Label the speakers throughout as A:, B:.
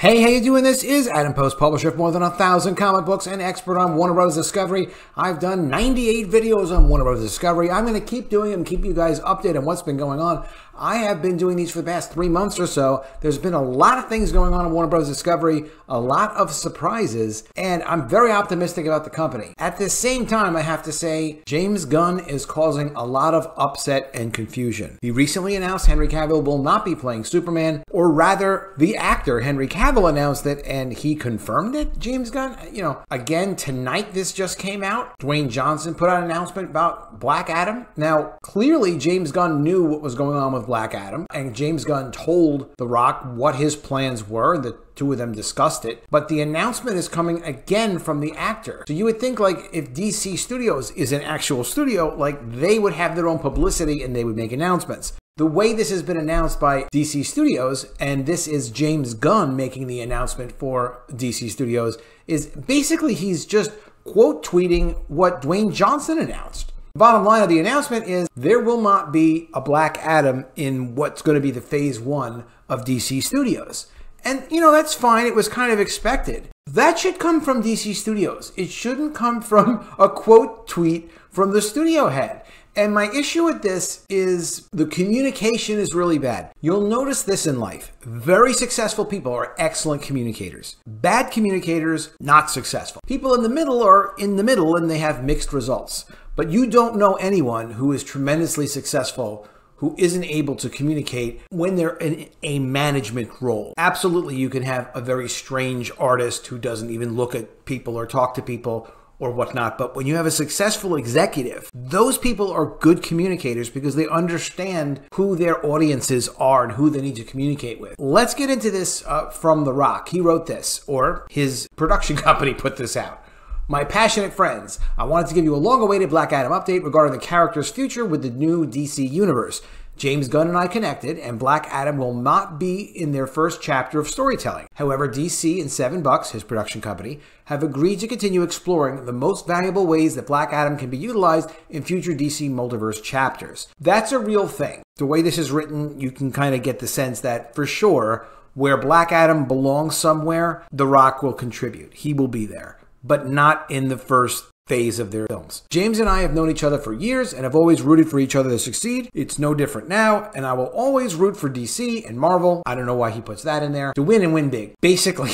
A: Hey, how you doing? This is Adam Post, publisher of more than 1,000 comic books and expert on Warner Bros. Discovery. I've done 98 videos on Warner Bros. Discovery. I'm going to keep doing them, keep you guys updated on what's been going on. I have been doing these for the past 3 months or so. There's been a lot of things going on Warner Bros. Discovery, a lot of surprises, and I'm very optimistic about the company. At the same time, I have to say, James Gunn is causing a lot of upset and confusion. He recently announced Henry Cavill will not be playing Superman, or rather, the actor Henry Cavill announced it, and he confirmed it, James Gunn. Again, tonight this just came out. Dwayne Johnson put out an announcement about Black Adam. Now, clearly, James Gunn knew what was going on with Black Adam, and James Gunn told The Rock what his plans were. The two of them discussed it, but the announcement is coming again from the actor. So you would think, like, if DC Studios is an actual studio, like, they would have their own publicity and they would make announcements. The way this has been announced by DC Studios, and this is James Gunn making the announcement for DC Studios, is basically he's just quote tweeting what Dwayne Johnson announced. The bottom line of the announcement is there will not be a Black Adam in what's going to be the phase 1 of DC Studios. And, that's fine. It was kind of expected. That should come from DC Studios. It shouldn't come from a quote tweet from the studio head. And my issue with this is the communication is really bad. You'll notice this in life. Very successful people are excellent communicators. Bad communicators, not successful. People in the middle are in the middle and they have mixed results. But you don't know anyone who is tremendously successful who isn't able to communicate when they're in a management role. Absolutely, you can have a very strange artist who doesn't even look at people or talk to people or whatnot. But when you have a successful executive, those people are good communicators because they understand who their audiences are and who they need to communicate with. Let's get into this from The Rock. He wrote this, or his production company put this out. My passionate friends, I wanted to give you a long-awaited Black Adam update regarding the character's future with the new DC universe. James Gunn and I connected, and Black Adam will not be in their first chapter of storytelling. However, DC and $7, his production company, have agreed to continue exploring the most valuable ways that Black Adam can be utilized in future DC multiverse chapters. That's a real thing. The way this is written, you can kind of get the sense that, for sure, where Black Adam belongs somewhere, The Rock will contribute. He will be there, but not in the first phase of their films. James and I have known each other for years and have always rooted for each other to succeed. It's no different now, and I will always root for DC and Marvel. I don't know why he puts that in there. To win and win big. Basically,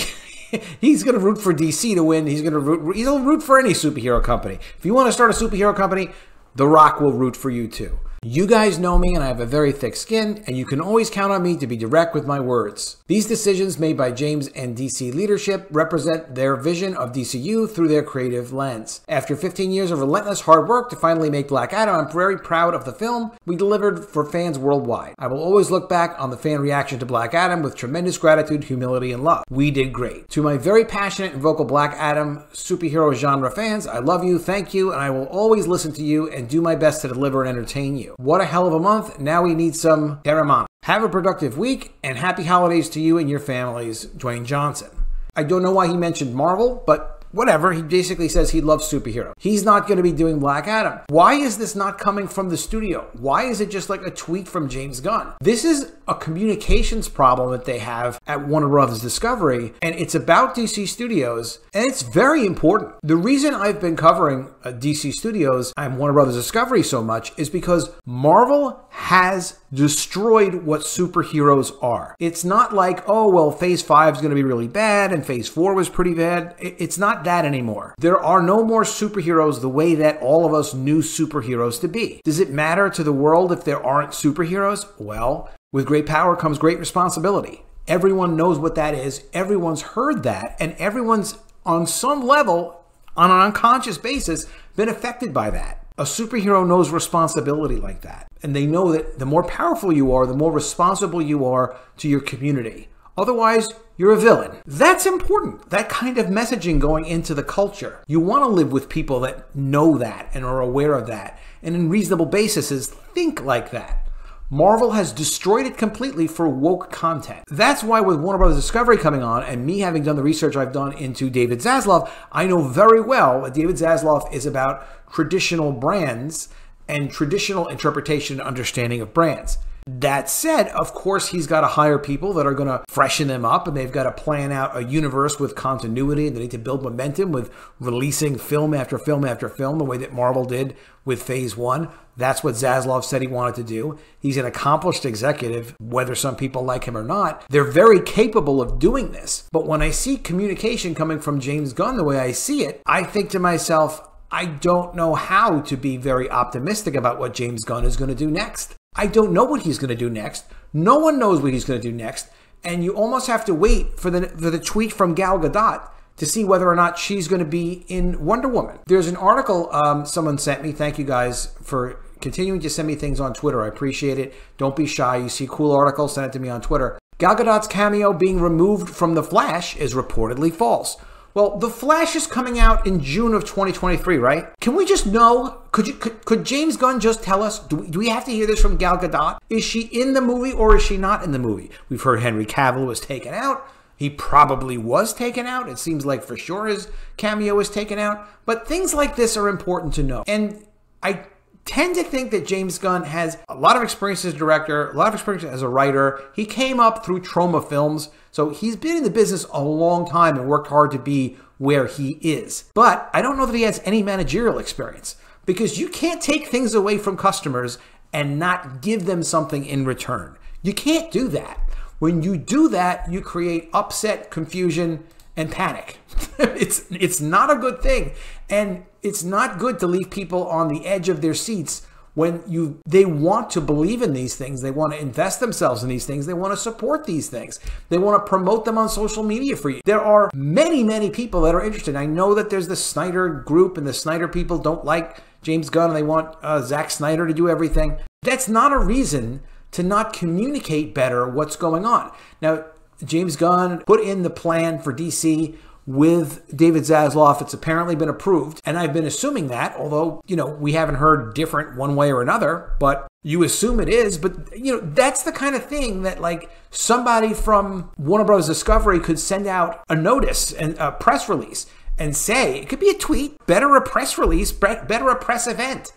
A: he's going to root for DC to win. He'll root for any superhero company. If you want to start a superhero company, The Rock will root for you too. You guys know me and I have a very thick skin, and you can always count on me to be direct with my words. These decisions made by James and DC leadership represent their vision of DCU through their creative lens. After 15 years of relentless hard work to finally make Black Adam, I'm very proud of the film we delivered for fans worldwide. I will always look back on the fan reaction to Black Adam with tremendous gratitude, humility, and love. We did great. To my very passionate and vocal Black Adam superhero genre fans, I love you, thank you, and I will always listen to you and do my best to deliver and entertain you. What a hell of a month. Now we need some Terramana. Have a productive week and happy holidays to you and your families, Dwayne Johnson. I don't know why he mentioned Marvel, but whatever. He basically says he loves superheroes. He's not going to be doing Black Adam. Why is this not coming from the studio? Why is it just like a tweet from James Gunn? This is a communications problem that they have at Warner Bros. Discovery, and it's about DC Studios, and it's very important. The reason I've been covering DC Studios and Warner Bros. Discovery so much is because Marvel has destroyed what superheroes are. It's not like, oh, well, Phase 5 is going to be really bad and Phase 4 was pretty bad. It's not that anymore. There are no more superheroes the way that all of us knew superheroes to be. Does it matter to the world if there aren't superheroes? Well, with great power comes great responsibility. Everyone knows what that is. Everyone's heard that, and everyone's on some level, on an unconscious basis, been affected by that. A superhero knows responsibility like that. And they know that the more powerful you are, the more responsible you are to your community. Otherwise, you're a villain. That's important. That kind of messaging going into the culture. You want to live with people that know that and are aware of that. And in reasonable basis think like that. Marvel has destroyed it completely for woke content. That's why with Warner Bros. Discovery coming on, and me having done the research I've done into David Zaslav, I know very well that David Zaslav is about traditional brands and traditional interpretation and understanding of brands. That said, of course, he's got to hire people that are going to freshen them up, and they've got to plan out a universe with continuity, and they need to build momentum with releasing film after film after film, the way that Marvel did with Phase 1. That's what Zaslav said he wanted to do. He's an accomplished executive, whether some people like him or not. They're very capable of doing this. But when I see communication coming from James Gunn the way I see it, I think to myself, I don't know how to be very optimistic about what James Gunn is going to do next. I don't know what he's going to do next. No one knows what he's going to do next. And you almost have to wait for the tweet from Gal Gadot to see whether or not she's going to be in Wonder Woman. There's an article someone sent me. Thank you guys for continuing to send me things on Twitter. I appreciate it. Don't be shy. You see a cool article, send it to me on Twitter. Gal Gadot's cameo being removed from The Flash is reportedly false. Well, The Flash is coming out in June of 2023, right? Can we just know? Could James Gunn just tell us? Do we have to hear this from Gal Gadot? Is she in the movie or is she not in the movie? We've heard Henry Cavill was taken out. He probably was taken out. It seems like for sure his cameo was taken out. But things like this are important to know. And I tend to think that James Gunn has a lot of experience as a director, a lot of experience as a writer. He came up through Troma Films, so he's been in the business a long time and worked hard to be where he is. But I don't know that he has any managerial experience, because you can't take things away from customers and not give them something in return. You can't do that. When you do that, you create upset, confusion, and panic. It's not a good thing. And it's not good to leave people on the edge of their seats when they want to believe in these things. They want to invest themselves in these things. They want to support these things. They want to promote them on social media for you. There are many, many people that are interested. I know that there's the Snyder group, and the Snyder people don't like James Gunn, and they want Zack Snyder to do everything. That's not a reason to not communicate better what's going on. Now, James Gunn put in the plan for DC with David Zaslav. It's apparently been approved, and I've been assuming that, although, we haven't heard different one way or another, but you assume it is. But, that's the kind of thing that, like, somebody from Warner Bros. Discovery could send out a notice and a press release and say, it could be a tweet, better a press release, better a press event.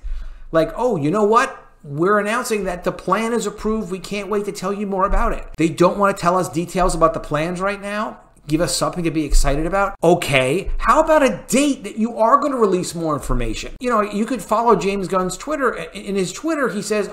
A: Like, oh, you know what? We're announcing that the plan is approved. We can't wait to tell you more about it. They don't want to tell us details about the plans right now. Give us something to be excited about. Okay, how about a date that you are going to release more information? You could follow James Gunn's Twitter. In his Twitter, he says,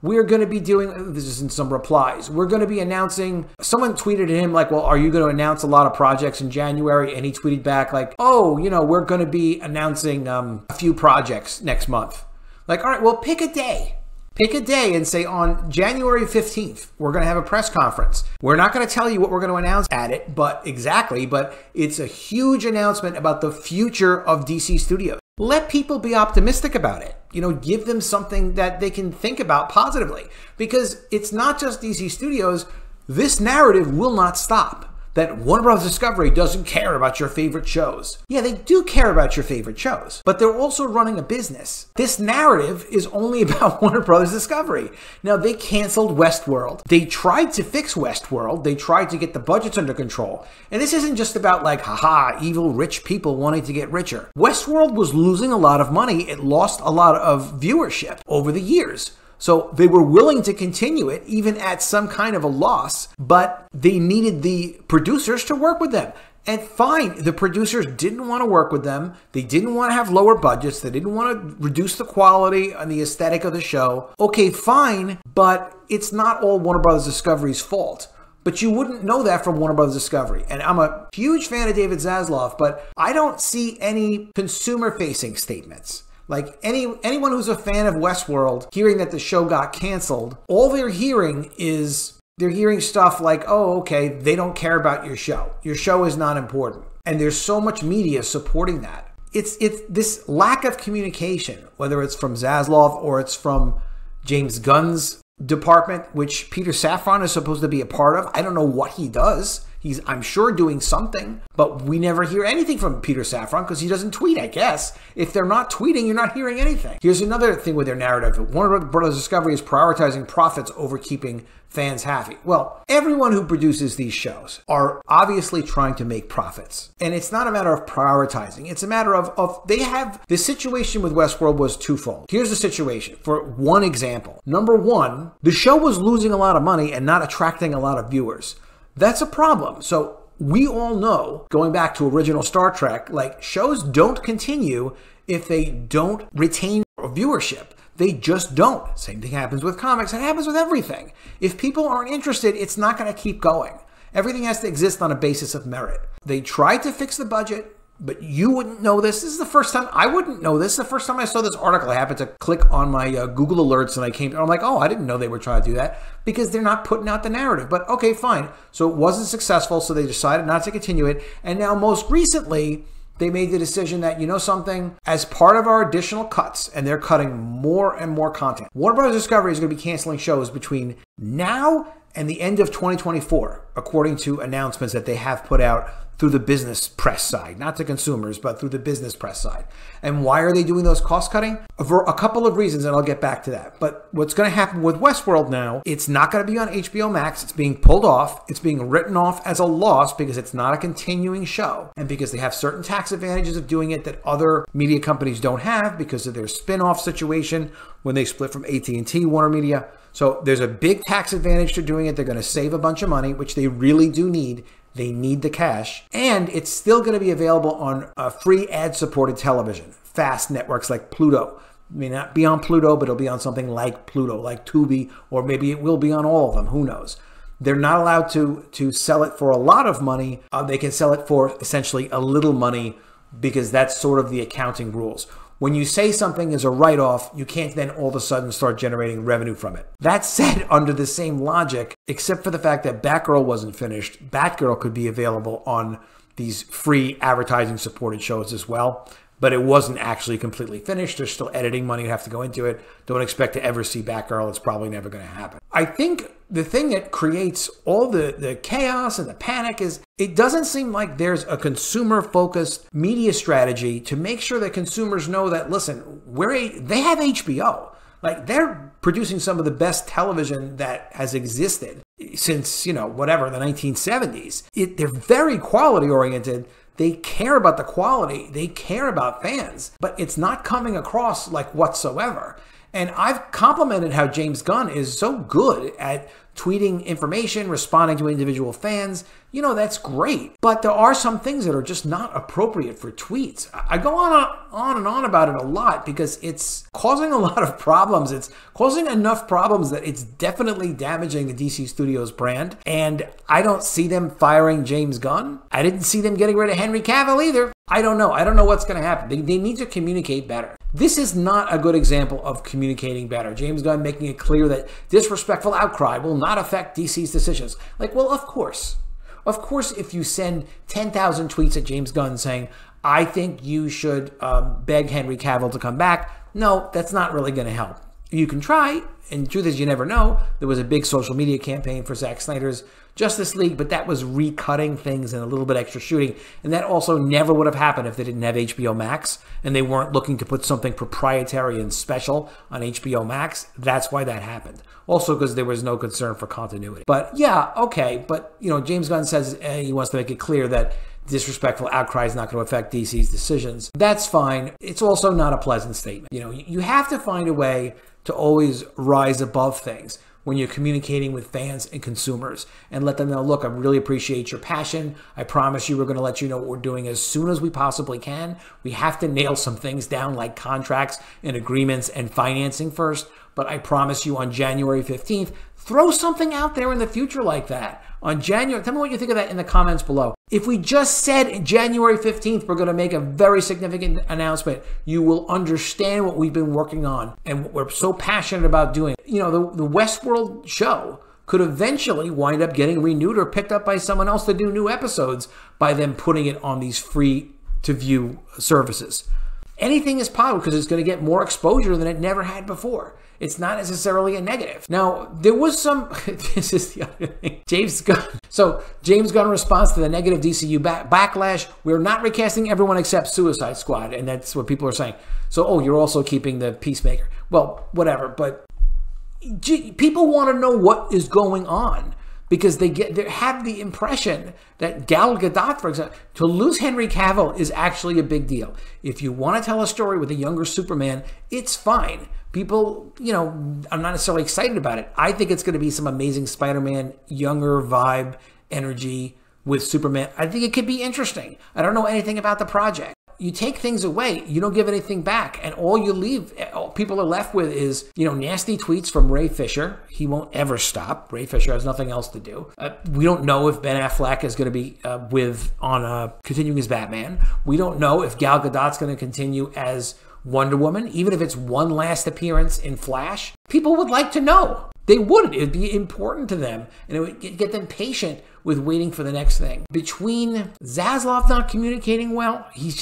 A: we're going to be doing, this is in some replies, we're going to be announcing, someone tweeted at him like, well, are you going to announce a lot of projects in January? And he tweeted back like, we're going to be announcing a few projects next month. Like, all right, well, pick a day. Pick a day and say on January 15th, we're going to have a press conference. We're not going to tell you what we're going to announce at it, but it's a huge announcement about the future of DC Studios. Let people be optimistic about it. Give them something that they can think about positively, because it's not just DC Studios. This narrative will not stop. That Warner Bros. Discovery doesn't care about your favorite shows. Yeah, they do care about your favorite shows, but they're also running a business. This narrative is only about Warner Bros. Discovery. Now, they canceled Westworld. They tried to fix Westworld. They tried to get the budgets under control. And this isn't just about like, haha, evil rich people wanting to get richer. Westworld was losing a lot of money. It lost a lot of viewership over the years. So they were willing to continue it even at some kind of a loss, but they needed the producers to work with them. And fine, the producers didn't want to work with them. They didn't want to have lower budgets. They didn't want to reduce the quality and the aesthetic of the show. Okay, fine, but it's not all Warner Bros. Discovery's fault. But you wouldn't know that from Warner Bros. Discovery. And I'm a huge fan of David Zaslav, but I don't see any consumer-facing statements. Like anyone who's a fan of Westworld, hearing that the show got canceled, all they're hearing stuff like, oh, okay, they don't care about your show. Your show is not important. And there's so much media supporting that. It's this lack of communication, whether it's from Zaslav or it's from James Gunn's department, which Peter Safran is supposed to be a part of. I don't know what he does. He's, I'm sure, doing something, but we never hear anything from Peter Safran because he doesn't tweet, I guess. If they're not tweeting, you're not hearing anything. Here's another thing with their narrative. Warner Brothers Discovery is prioritizing profits over keeping fans happy. Well, everyone who produces these shows are obviously trying to make profits. And it's not a matter of prioritizing. It's a matter of they have, the situation with Westworld was twofold. Here's the situation for one example. Number one, the show was losing a lot of money and not attracting a lot of viewers. That's a problem. So we all know, going back to original Star Trek, like shows don't continue if they don't retain viewership. They just don't. Same thing happens with comics. It happens with everything. If people aren't interested, it's not going to keep going. Everything has to exist on a basis of merit. They tried to fix the budget, but you wouldn't know this. This is the first time I wouldn't know this. The first time I saw this article, I happened to click on my Google alerts and I'm like, oh, I didn't know they were trying to do that because they're not putting out the narrative. But okay, fine. So it wasn't successful. So they decided not to continue it. And now most recently, they made the decision that, you know something, as part of our additional cuts, and they're cutting more and more content. Warner Bros. Discovery is going to be canceling shows between now and the end of 2024, according to announcements that they have put out through the business press side, not to consumers, but through the business press side. And why are they doing those cost cutting? For a couple of reasons, and I'll get back to that. But what's going to happen with Westworld now, it's not going to be on HBO Max. It's being pulled off. It's being written off as a loss because it's not a continuing show. And because they have certain tax advantages of doing it that other media companies don't have because of their spin-off situation when they split from AT&T, Warner Media. So there's a big tax advantage to doing it. They're going to save a bunch of money, which they really do need. They need the cash. And it's still going to be available on free ad-supported television, fast networks like Pluto. It may not be on Pluto, but it'll be on something like Pluto, like Tubi, or maybe it will be on all of them. Who knows? They're not allowed to sell it for a lot of money. They can sell it for essentially a little money because that's sort of the accounting rules. When you say something is a write-off, you can't then all of a sudden start generating revenue from it. That said, under the same logic, except for the fact that Batgirl wasn't finished, Batgirl could be available on these free advertising-supported shows as well. But it wasn't actually completely finished. There's still editing money you have to go into it. Don't expect to ever see Batgirl. It's probably never going to happen. I think the thing that creates all the chaos and the panic is it doesn't seem like there's a consumer-focused media strategy to make sure that consumers know that, listen, they have HBO. Like, they're producing some of the best television that has existed since, whatever, the 1970s. They're very quality-oriented. They care about the quality. They care about fans, but it's not coming across like whatsoever. And I've complimented how James Gunn is so good at tweeting information, responding to individual fans. That's great. But there are some things that are just not appropriate for tweets. I go on and on about it a lot because it's causing a lot of problems. It's causing enough problems that it's definitely damaging the DC Studios brand. And I don't see them firing James Gunn. I didn't see them getting rid of Henry Cavill either. I don't know. I don't know what's going to happen. They need to communicate better. This is not a good example of communicating better. James Gunn making it clear that disrespectful outcry will not affect DC's decisions. Like, well, of course. Of course, if you send 10,000 tweets at James Gunn saying, I think you should beg Henry Cavill to come back, no, that's not really going to help. You can try, and the truth is you never know. There was a big social media campaign for Zack Snyder's Justice League, but that was recutting things and a little bit extra shooting. And that also never would have happened if they didn't have HBO Max and they weren't looking to put something proprietary and special on HBO Max. That's why that happened. Also because there was no concern for continuity. But yeah, okay. But, James Gunn says he wants to make it clear that disrespectful outcry is not going to affect DC's decisions. That's fine. It's also not a pleasant statement. You have to find a way to always rise above things when you're communicating with fans and consumers and let them know, look, I really appreciate your passion. I promise you we're going to let you know what we're doing as soon as we possibly can. We have to nail some things down like contracts and agreements and financing first. But I promise you on January 15th, throw something out there in the future like that. On January, tell me what you think of that in the comments below. If we just said January 15th, we're going to make a very significant announcement, you will understand what we've been working on and what we're so passionate about doing. The Westworld show could eventually wind up getting renewed or picked up by someone else to do new episodes by them putting it on these free to view services. Anything is positive because it's going to get more exposure than it never had before. It's not necessarily a negative. Now, there was some, this is the other thing, James Gunn. So, James Gunn responds to the negative DCU backlash. We're not recasting everyone except Suicide Squad, and that's what people are saying. So, oh, you're also keeping the Peacemaker. Well, whatever, but people want to know what is going on because they have the impression that Gal Gadot, for example, to lose Henry Cavill is actually a big deal. If you want to tell a story with a younger Superman, it's fine. People, you know, I'm not necessarily excited about it. I think it's going to be some amazing Spider-Man, younger vibe, energy with Superman. I think it could be interesting. I don't know anything about the project. You take things away, you don't give anything back, and all people are left with is, you know, nasty tweets from Ray Fisher. He won't ever stop. Ray Fisher has nothing else to do. We don't know if Ben Affleck is going to be continuing as Batman. We don't know if Gal Gadot's going to continue as Wonder Woman, even if it's one last appearance in Flash. People would like to know. They would. It would be important to them, and it would get them patient with waiting for the next thing. Between Zaslav not communicating well, he's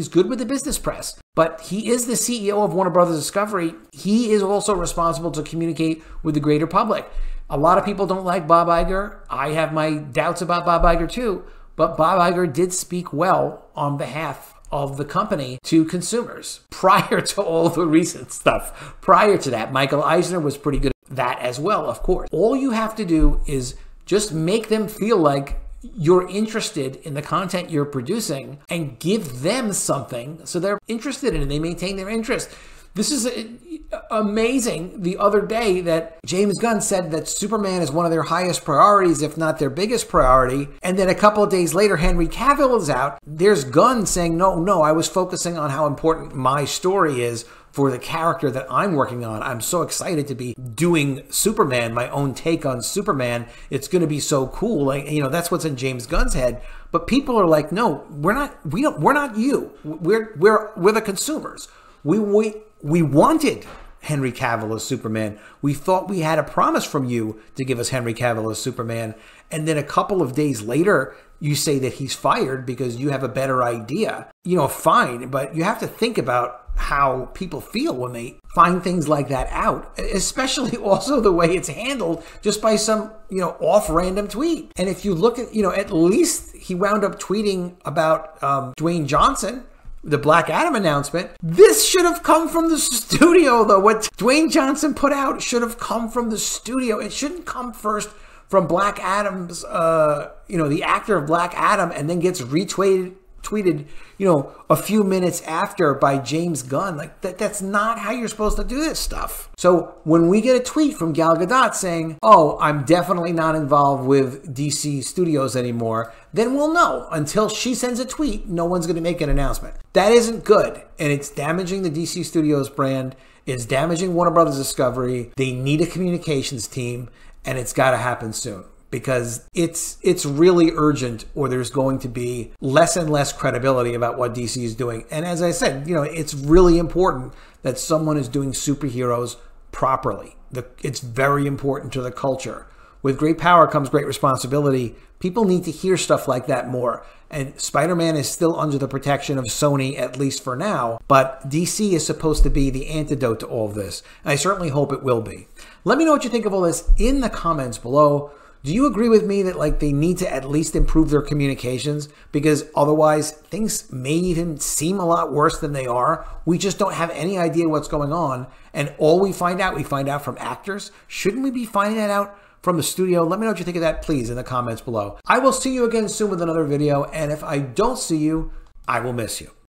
A: good with the business press, but he is the CEO of Warner Brothers Discovery. He is also responsible to communicate with the greater public. A lot of people don't like Bob Iger. I have my doubts about Bob Iger too, but Bob Iger did speak well on behalf of the company to consumers prior to all the recent stuff. Prior to that, Michael Eisner was pretty good at that as well, of course. All you have to do is just make them feel like you're interested in the content you're producing and give them something so they're interested in it and they maintain their interest. This is amazing the other day that James Gunn said that Superman is one of their highest priorities, if not their biggest priority. And then a couple of days later, Henry Cavill is out. There's Gunn saying, no, I was focusing on how important my story is for the character that I'm working on. I'm so excited to be doing Superman, my own take on Superman. It's going to be so cool. Like, you know, that's what's in James Gunn's head. But people are like, no, we're not you. We're the consumers. We wanted Henry Cavill as Superman. We thought we had a promise from you to give us Henry Cavill as Superman. And then a couple of days later, you say that he's fired because you have a better idea. You know, fine, but you have to think about how people feel when they find things like that out, especially also the way it's handled just by some, you know, off-random tweet. And if you look at, you know, at least he wound up tweeting about Dwayne Johnson, the Black Adam announcement. This should have come from the studio, though. What Dwayne Johnson put out should have come from the studio. It shouldn't come first from Black Adam's, you know, the actor of Black Adam, and then gets retweeted, you know, a few minutes after by James Gunn. Like, that's not how you're supposed to do this stuff. So when we get a tweet from Gal Gadot saying, oh, I'm definitely not involved with DC Studios anymore, then we'll know. Until she sends a tweet, no one's going to make an announcement. That isn't good, and it's damaging the DC Studios brand. It's damaging Warner Brothers Discovery. They need a communications team, and it's got to happen soon, because it's really urgent, or there's going to be less and less credibility about what DC is doing. And as I said, you know, it's really important that someone is doing superheroes properly. It's very important to the culture. With great power comes great responsibility. People need to hear stuff like that more. And Spider-Man is still under the protection of Sony, at least for now. But DC is supposed to be the antidote to all of this. And I certainly hope it will be. Let me know what you think of all this in the comments below. Do you agree with me that, like, they need to at least improve their communications? Because otherwise things may even seem a lot worse than they are. We just don't have any idea what's going on. And all we find out from actors. Shouldn't we be finding that out from the studio? Let me know what you think of that, please, in the comments below. I will see you again soon with another video. And if I don't see you, I will miss you.